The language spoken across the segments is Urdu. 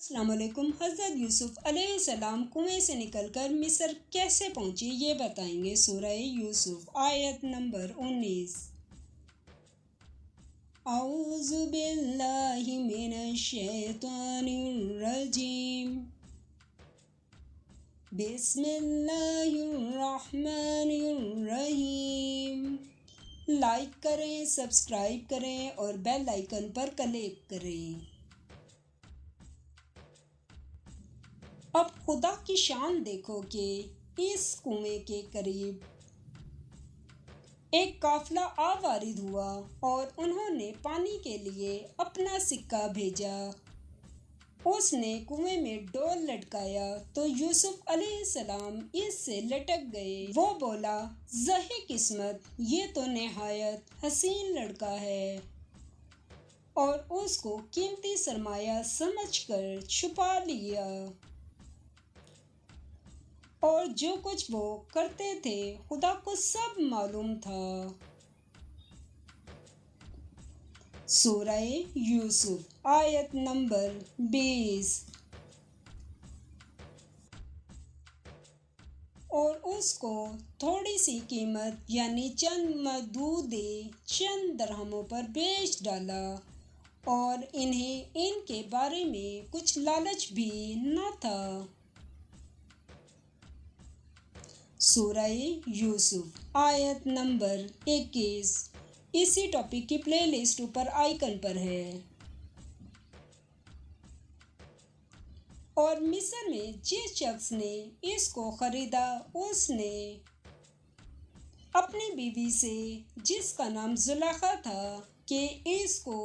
السلام علیکم۔ حضرت یوسف علیہ السلام کنویں سے نکل کر مصر کیسے پہنچے یہ بتائیں گے۔ سورہ یوسف آیت نمبر 19۔ اعوذ باللہ من الشیطان الرجیم، بسم اللہ الرحمن الرحیم۔ لائک کریں، سبسکرائب کریں اور بیل آئیکن پر کلک کریں۔ اب خدا کی شان دیکھو کہ اس کنویں کے قریب ایک قافلہ آ وارد ہوا اور انہوں نے پانی کے لیے اپنا سکہ بھیجا۔ اس نے کنویں میں ڈول لٹکایا تو یوسف علیہ السلام اس سے لٹک گئے۔ وہ بولا، زہے قسمت، یہ تو نہایت حسین لڑکا ہے، اور اس کو قیمتی سرمایہ سمجھ کر چھپا لیا۔ اور جو کچھ وہ کرتے تھے خدا کو سب معلوم تھا۔ سورہ یوسف آیت نمبر 20۔ اور اس کو تھوڑی سی قیمت یعنی چند مدعودے چند درہموں پر بیچ ڈالا، اور انہیں ان کے بارے میں کچھ لالچ بھی نہ تھا۔ سورہ یوسف آیت نمبر 21۔ اسی ٹاپک کی پلے لسٹ اوپر آئیکن پر ہے۔ اور مصر میں جس شخص نے اس کو خریدا اس نے اپنی بیوی سے، جس کا نام زلیخا تھا، کہ اس کو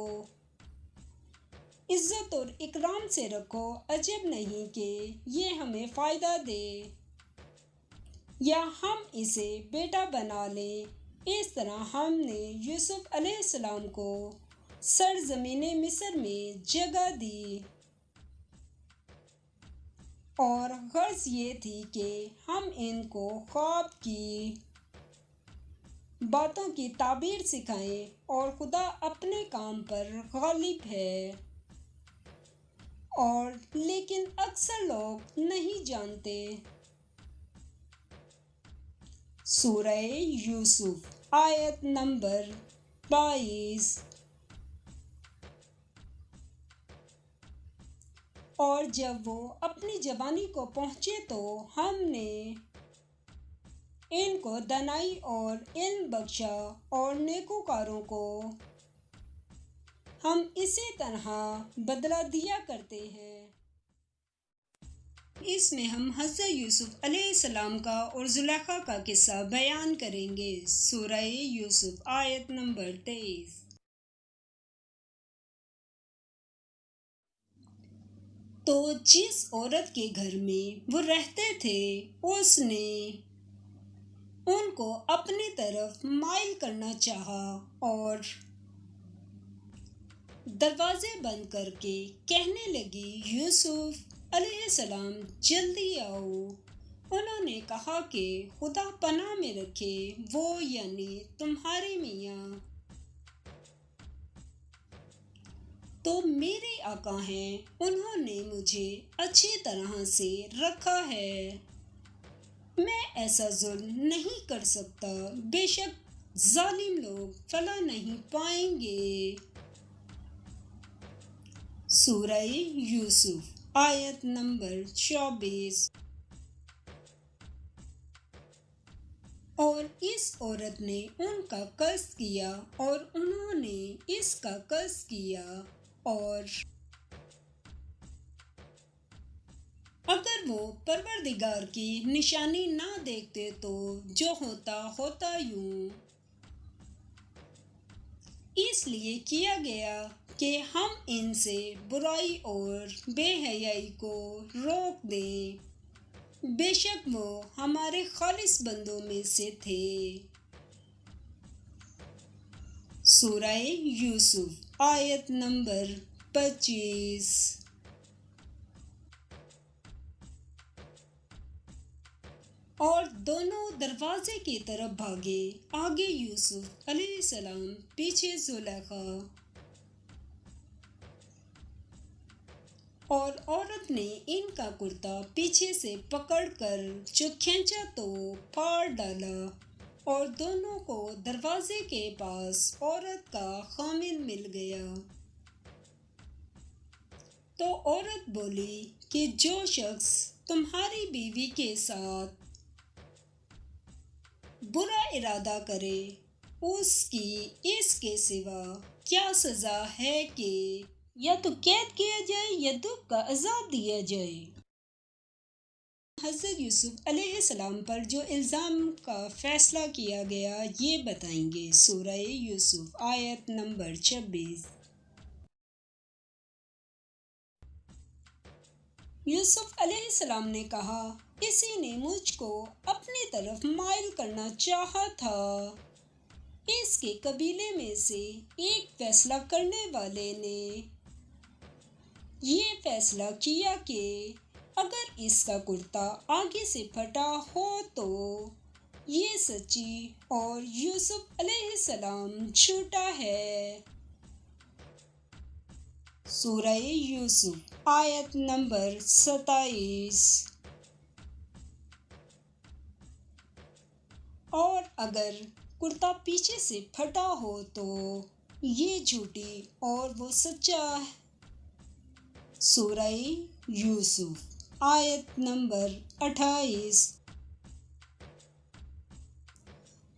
عزت اور اکرام سے رکھو، عجب نہیں کہ یہ ہمیں فائدہ دے یا ہم اسے بیٹا بنا لیں۔ اس طرح ہم نے یوسف علیہ السلام کو سرزمین مصر میں جگہ دی، اور غرض یہ تھی کہ ہم ان کو خواب کی باتوں کی تعبیر سکھائیں، اور خدا اپنے کام پر غالب ہے، اور لیکن اکثر لوگ نہیں جانتے۔ سورہ یوسف آیت نمبر 22۔ اور جب وہ اپنی جوانی کو پہنچے تو ہم نے ان کو دانائی اور علم بخشا، اور نیکوکاروں کو ہم اسی طرح بدلہ دیا کرتے ہیں۔ اس میں ہم حضرت یوسف علیہ السلام کا اور زلیخا کا قصہ بیان کریں گے۔ سورہ یوسف آیت نمبر 23۔ تو جس عورت کے گھر میں وہ رہتے تھے اس نے ان کو اپنی طرف مائل کرنا چاہا، اور دروازے بند کر کے کہنے لگی، یوسف علیہ السلام جلدی آؤ۔ انہوں نے کہا کہ خدا پناہ میں رکھے، وہ یعنی تمہارے میاں تو میرے آقا ہیں، انہوں نے مجھے اچھی طرح سے رکھا ہے، میں ایسا ظلم نہیں کر سکتا، بے شک ظالم لوگ فلاح نہیں پائیں گے۔ سورہ یوسف آیت نمبر 24۔ اور اس عورت نے ان کا قصد کیا اور انہوں نے اس کا قصد کیا، اور اگر وہ پروردگار کی نشانی نہ دیکھتے تو جو ہوتا یوں اس لیے کیا گیا کہ ہم ان سے برائی اور بے حیائی کو روک دیں، بے شک وہ ہمارے خالص بندوں میں سے تھے۔ سورہ یوسف آیت نمبر 25۔ اور دونوں دروازے کی طرف بھاگے، آگے یوسف علیہ السلام، پیچھے زلیخا۔ اور عورت نے ان کا کرتا پیچھے سے پکڑ کر جو کھینچا تو پھاڑ ڈالا اور دونوں کو دروازے کے پاس عورت کا خامن مل گیا۔ تو عورت بولی کہ جو شخص تمہاری بیوی کے ساتھ برا ارادہ کرے اس کی اس کے سوا کیا سزا ہے کہ یا تو قید کیا جائے یا دکھ کا عذاب دیا جائے۔ حضرت یوسف علیہ السلام پر جو الزام کا فیصلہ کیا گیا یہ بتائیں گے۔ سورہ یوسف آیت نمبر 26۔ یوسف علیہ السلام نے کہا، اسی نے مجھ کو اپنی طرف مائل کرنا چاہا تھا۔ اس کے قبیلے میں سے ایک فیصلہ کرنے والے نے یہ فیصلہ کیا کہ اگر اس کا کرتا آگے سے پھٹا ہو تو یہ سچی اور یوسف علیہ السلام جھوٹا ہے۔ سورہ یوسف آیت نمبر 27۔ اور اگر کرتا پیچھے سے پھٹا ہو تو یہ جھوٹی اور وہ سچا ہے۔ سورہ یوسف آیت نمبر 28۔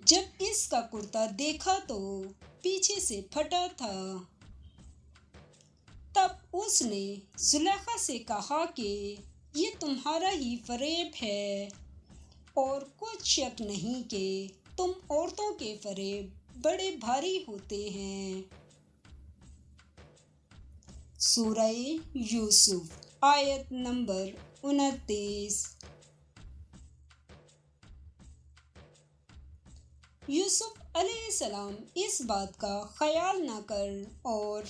جب اس کا کرتا دیکھا تو پیچھے سے پھٹا تھا، تب اس نے زلیخا سے کہا کہ یہ تمہارا ہی فریب ہے اور کچھ شک نہیں کہ تم عورتوں کے فریب بڑے بھاری ہوتے ہیں۔ سورہ یوسف آیت نمبر 29۔ یوسف علیہ السلام اس بات کا خیال نہ کر اور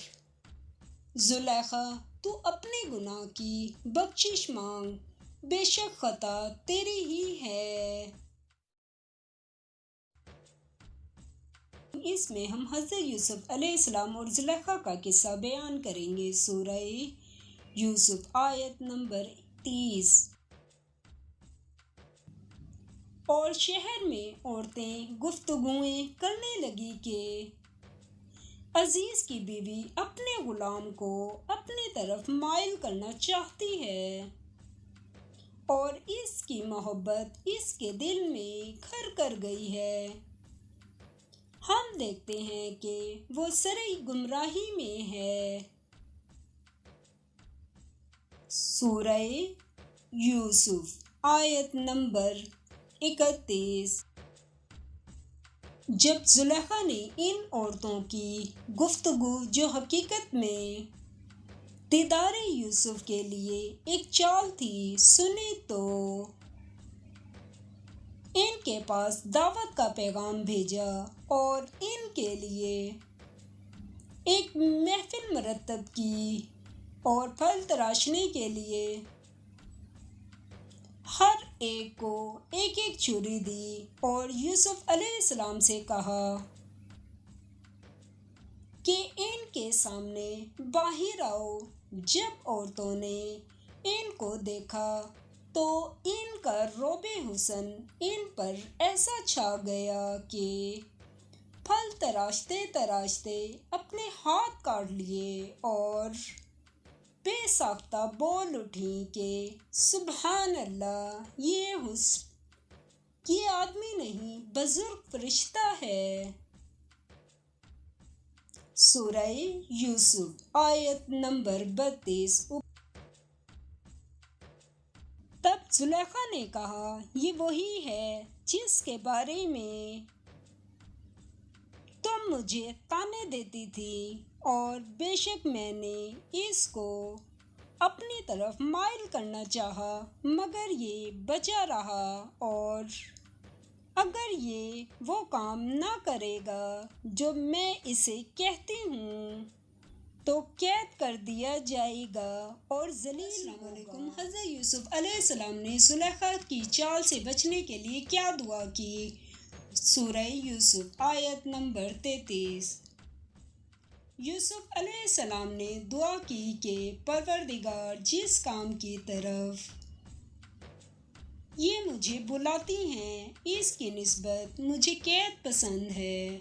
زلیخا تو اپنے گناہ کی بخشش مانگ، بے شک خطا تیری ہی ہے۔ اس میں ہم حضرت یوسف علیہ السلام اور زلیخا کا قصہ بیان کریں گے۔ سورہ یوسف آیت نمبر 30۔ اور شہر میں عورتیں گفتگویں کرنے لگی کہ عزیز کی بیوی اپنے غلام کو اپنی طرف مائل کرنا چاہتی ہے اور اس کی محبت اس کے دل میں گھر کر گئی ہے۔ ہم دیکھتے ہیں کہ وہ سرِ گمراہی میں ہے۔ سورہ یوسف آیت نمبر 31۔ جب زلیخا نے ان عورتوں کی گفتگو جو حقیقت میں دیدار یوسف کے لیے ایک چال تھی سنی تو ان کے پاس دعوت کا پیغام بھیجا اور ان کے لیے ایک محفل مرتب کی اور پھل تراشنے کے لیے ہر ایک کو ایک ایک چھری دی اور یوسف علیہ السلام سے کہا کہ ان کے سامنے باہر آؤ۔ جب عورتوں نے ان کو دیکھا تو ان کا رعب حسن ان پر ایسا چھا گیا کہ پھل تراشتے تراشتے اپنے ہاتھ کاٹ لیے اور بے ساختہ بول اٹھیں کہ سبحان اللہ، یہ آدمی نہیں بزرگ فرشتہ ہے۔ سورہ یوسف آیت نمبر 32۔ تب زلیخا نے کہا، یہ وہی ہے جس کے بارے میں تم مجھے طعنے دیتی تھی اور بے شک میں نے اس کو اپنی طرف مائل کرنا چاہا مگر یہ بچا رہا اور اگر یہ وہ کام نہ کرے گا جو میں اسے کہتی ہوں تو قید کر دیا جائے گا اور ذلیل ہوگا۔ حضرت یوسف علیہ السلام نے زلیخا کی چال سے بچنے کے لیے کیا دعا کی؟ سورہ یوسف آیت نمبر 33۔ یوسف علیہ السلام نے دعا کی کہ پروردگار، جس کام کی طرف یہ مجھے بلاتی ہیں اس کی نسبت مجھے قید پسند ہے،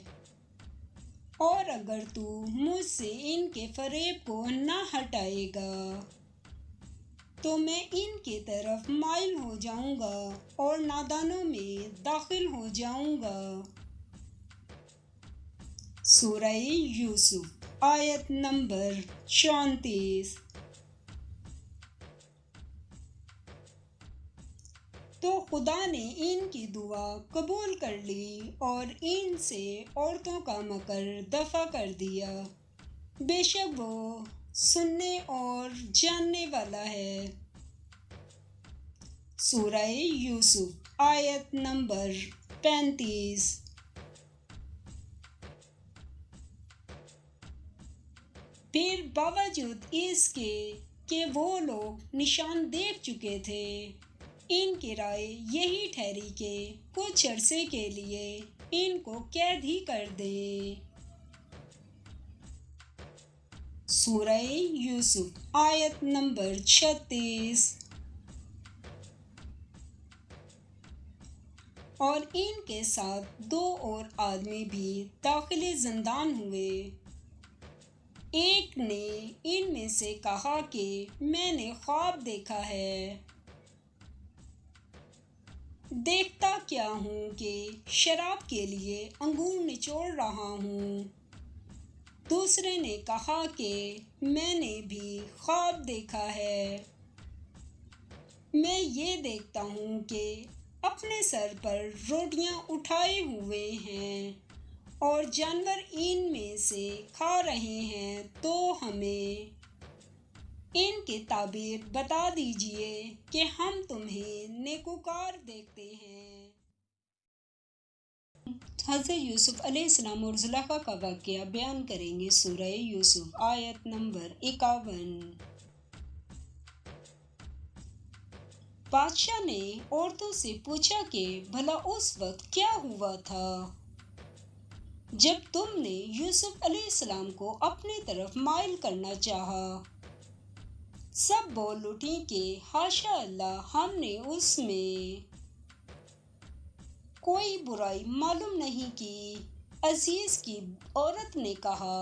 اور اگر تو مجھ سے ان کے فریب کو نہ ہٹائے گا تو میں ان کی طرف مائل ہو جاؤں گا اور نادانوں میں داخل ہو جاؤں گا۔ سورہ یوسف آیت نمبر 34۔ تو خدا نے ان کی دعا قبول کر لی اور ان سے عورتوں کا مکر دفع کر دیا، بے شک وہ سننے اور جاننے والا ہے۔ سورہ یوسف آیت نمبر 35۔ پھر باوجود اس کے کہ وہ لوگ نشان دیکھ چکے تھے، ان کی رائے یہی ٹھہری کہ کچھ عرصے کے لیے ان کو قید ہی کر دیں۔ سورہ یوسف آیت نمبر 36۔ اور ان کے ساتھ 2 اور آدمی بھی داخل زندان ہوئے۔ ایک نے ان میں سے کہا کہ میں نے خواب دیکھا ہے، دیکھتا کیا ہوں کہ شراب کے لیے انگور نچوڑ رہا ہوں۔ دوسرے نے کہا کہ میں نے بھی خواب دیکھا ہے، میں یہ دیکھتا ہوں کہ اپنے سر پر روٹیاں اٹھائے ہوئے ہیں اور جانور ان میں سے کھا رہے ہیں، تو ہمیں ان کی تعبیر بتا دیجئے کہ ہم تمہیں نیکوکار دیکھتے ہیں۔ حضرت یوسف علیہ السلام اور زلیخا کا واقعہ بیان کریں گے۔ سورہ یوسف آیت نمبر 51۔ بادشاہ نے عورتوں سے پوچھا کہ بھلا اس وقت کیا ہوا تھا جب تم نے یوسف علیہ السلام کو اپنی طرف مائل کرنا چاہا؟ سب بول اٹھیں کہ حاشا اللہ، ہم نے اس میں کوئی برائی معلوم نہیں کی۔ عزیز کی عورت نے کہا،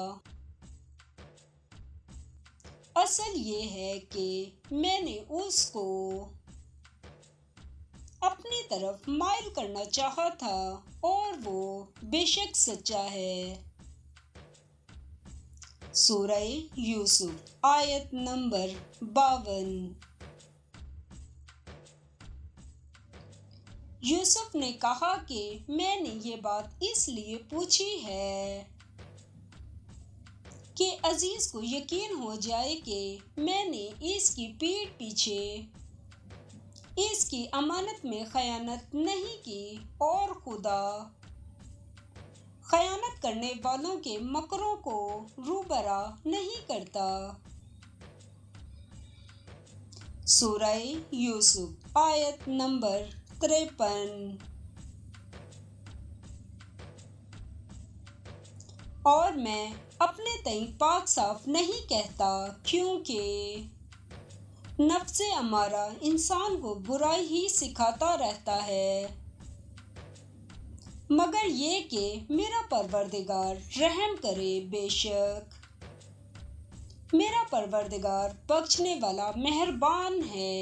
اصل یہ ہے کہ میں نے اس کو اپنی طرف مائل کرنا چاہا تھا اور وہ بے شک سچا ہے۔ سورہ یوسف آیت نمبر 52۔ یوسف نے کہا کہ میں نے یہ بات اس لیے پوچھی ہے کہ عزیز کو یقین ہو جائے کہ میں نے اس کی پیٹھ پیچھے اس کی امانت میں خیانت نہیں کی، اور خدا خیانت کرنے والوں کے مکروں کو روبرا نہیں کرتا۔ سورہ یوسف آیت نمبر 53۔ اور میں اپنے تئیں پاک صاف نہیں کہتا، کیونکہ نفس امارہ انسان کو برائی ہی سکھاتا رہتا ہے، مگر یہ کہ میرا پروردگار رحم کرے، بے شک میرا پروردگار بخشنے والا مہربان ہے۔